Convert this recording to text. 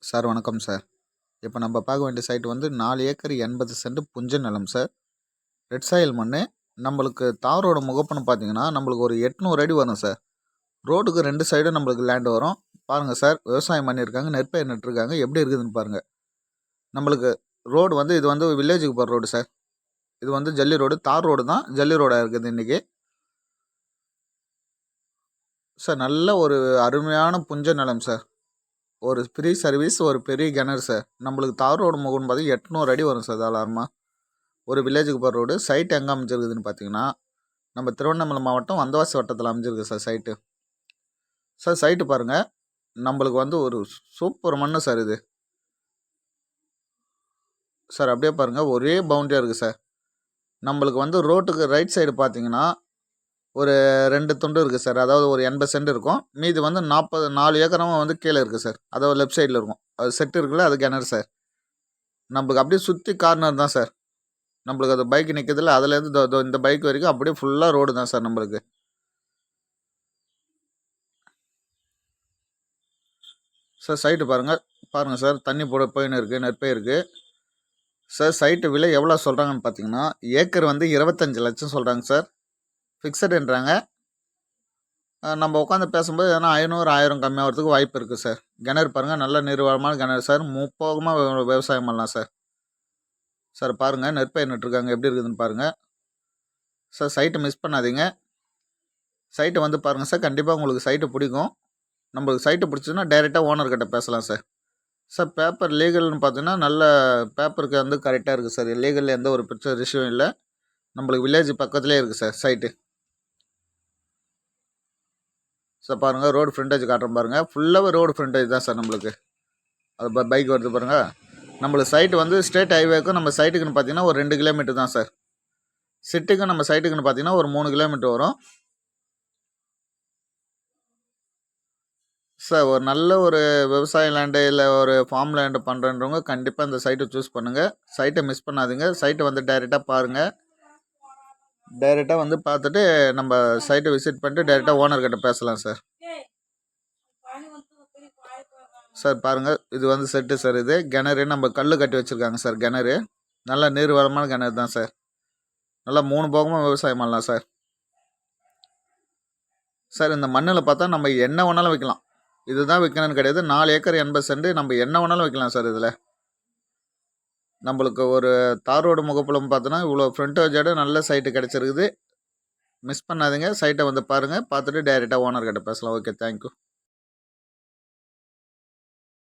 Sir வணக்கம் sir. இப்போ நம்ம பார்க்க வேண்டிய சைட் வந்து 4 ஏக்கர் 80 சென்ட் புஞ்ச நிலம் சார். ரெட் சாயில் மண். நம்மளுக்கு தாரோட முகப்புன்னு பார்த்தீங்கன்னா நம்மளுக்கு ஒரு 800 அடி வரும் சார். ரோடுக்கு 2 சைடும் நம்மளுக்கு லேண்ட் வரும். பாருங்கள் சார், விவசாயம் பண்ணியிருக்காங்க, நெற்பயிர் நட்டுருக்காங்க, எப்படி இருக்குதுன்னு பாருங்கள். நம்மளுக்கு ரோடு வந்து இது வந்து வில்லேஜுக்கு போகிற ரோடு சார். இது வந்து ஜல்லி ரோடு, தார் ரோடு தான், ஜல்லி ரோடாக இருக்குது இன்றைக்கி சார். நல்ல ஒரு அருமையான புஞ்ச நிலம் சார். ஒரு ஃப்ரீ சர்வீஸ், ஒரு பெரிய கிணறு சார். நம்மளுக்கு தார் ரோடு முகன்னு பார்த்தீங்கன்னா 800 அடி வரும் சார் தாராளமாக. ஒரு வில்லேஜுக்கு போகிற ரோடு. சைட் எங்கே அமைஞ்சிருக்குதுன்னு பார்த்தீங்கன்னா நம்ம திருவண்ணாமலை மாவட்டம் வந்தவாசி வட்டத்தில் அமைஞ்சிருக்கு சார் சைட்டு. சார் சைட்டு பாருங்கள், நம்மளுக்கு வந்து ஒரு சூப்பர் மண் சார் இது சார். அப்படியே பாருங்கள், ஒரே பவுண்டரியாக இருக்குது சார். நம்மளுக்கு வந்து ரோட்டுக்கு ரைட் சைடு பார்த்தீங்கன்னா ஒரு 2 துண்டு இருக்குது சார். அதாவது ஒரு 80 சென்ட் இருக்கும். மீதி வந்து 4 ஏக்கரும் வந்து கீழே இருக்குது சார். அதாவது லெஃப்ட் சைடில் இருக்கும். அது செட்டு இருக்குல்ல, அது கிணறு சார். நம்மளுக்கு அப்படியே சுற்றி கார்னர் தான் சார். நம்மளுக்கு அது பைக் நிற்கிறதுல அதுலேருந்து இந்த பைக் வரைக்கும் அப்படியே ஃபுல்லாக ரோடு தான் சார் நம்மளுக்கு. சார் சைட்டு பாருங்கள் சார், தண்ணி போயின்னு இருக்குது, நெற்பயிருக்கு சார். சைட்டு விலை எவ்வளோ சொல்கிறாங்கன்னு பார்த்தீங்கன்னா ஏக்கர் வந்து 25 லட்சம் சொல்கிறாங்க சார். ஃபிக்ஸடுன்றாங்க. நம்ம உட்காந்து பேசும்போது எதனா 500 1000 கம்மியாகிறதுக்கு வாய்ப்பு இருக்குது சார். கிணறு பாருங்கள், நல்ல நீர்வளமான கிணறு சார். முப்போகமாக விவசாயம் பண்ணலாம் சார். சார் பாருங்கள், நெற்பயிர் நட்டுருக்காங்க, எப்படி இருக்குதுன்னு பாருங்கள் சார். சைட்டை மிஸ் பண்ணாதீங்க. சைட்டை வந்து பாருங்கள் சார், கண்டிப்பாக உங்களுக்கு சைட்டு பிடிக்கும். நம்மளுக்கு சைட்டு பிடிச்சதுன்னா டைரெக்டாக ஓனர்கிட்ட பேசலாம் சார். சார் பேப்பர் லீகல்னு பார்த்தீங்கன்னா நல்ல பேப்பருக்கு வந்து கரெக்டாக இருக்குது சார். லீகலில் எந்த ஒரு பிரச்சனை விஷயம் இல்லை. நம்மளுக்கு வில்லேஜ் பக்கத்துலேயே இருக்குது சார் சைட்டு. சார் பாருங்கள், ரோடு ஃப்ரண்டேஜ் காட்டுறோம் பாருங்கள். ஃபுல்லாகவே ரோடு ஃப்ரண்டேஜ் தான் சார் நம்மளுக்கு. அது பைக் வருது பாருங்கள். நம்மளுக்கு சைட்டு வந்து ஸ்டேட் ஹைவேக்கும் நம்ம சைட்டுக்குன்னு பார்த்தீங்கன்னா ஒரு 2 கிலோமீட்டர் தான் சார். சிட்டிக்கும் நம்ம சைட்டுக்குன்னு பார்த்தீங்கன்னா ஒரு 3 கிலோமீட்டர் வரும் சார். ஒரு நல்ல ஒரு விவசாய லேண்டு இல்லை ஒரு ஃபார்ம் லேண்டு பண்ணுறன்றவங்க கண்டிப்பாக இந்த சைட்டை சூஸ் பண்ணுங்கள். சைட்டை மிஸ் பண்ணாதீங்க. சைட்டை வந்து டைரெக்டாக பாருங்கள். டைரெக்டாக வந்து பார்த்துட்டு நம்ம சைட்டை விசிட் பண்ணிட்டு டைரெக்டாக ஓனர்கிட்ட பேசலாம் சார். சார் பாருங்கள், இது வந்து செட்டு சார். இது கிணறு நம்ம கல் கட்டி வச்சுருக்காங்க சார். கிணறு நல்லா நீர் வளமான கிணறு தான் சார். நல்லா 3 போகமும் விவசாயம் பண்ணலாம் சார். சார் இந்த மண்ணில் பார்த்தா நம்ம என்ன வேணாலும் வைக்கலாம். இதுதான் வைக்கணும்னு கிடையாது. 4 ஏக்கர் 80 சென்ட் நம்ம என்ன வேணாலும் வைக்கலாம் சார். இதில் நம்மளுக்கு ஒரு தார் ரோடு முகப்புலம் பார்த்தோன்னா இவ்வளோ ஃப்ரண்டேஜோட நல்ல சைட்டு கிடச்சிருக்குது. மிஸ் பண்ணாதீங்க. சைட்டை வந்து பாருங்கள், பார்த்துட்டு டைரெக்டாக ஓனர்கிட்ட பேசலாம். Okay, thank you.